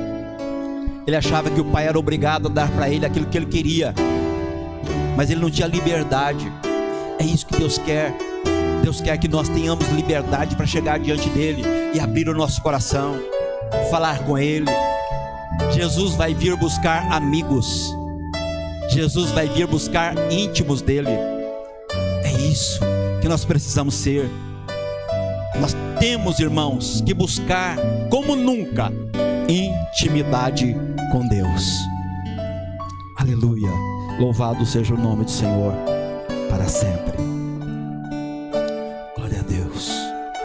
Ele achava que o pai era obrigado a dar para ele aquilo que ele queria. Mas ele não tinha liberdade. É isso que Deus quer. Deus quer que nós tenhamos liberdade para chegar diante dele e abrir o nosso coração, falar com ele. Jesus vai vir buscar amigos. Jesus vai vir buscar íntimos dele. É isso que nós precisamos ser. Nós temos, irmãos, que buscar como nunca intimidade com Deus. Aleluia. Louvado seja o nome do Senhor para sempre.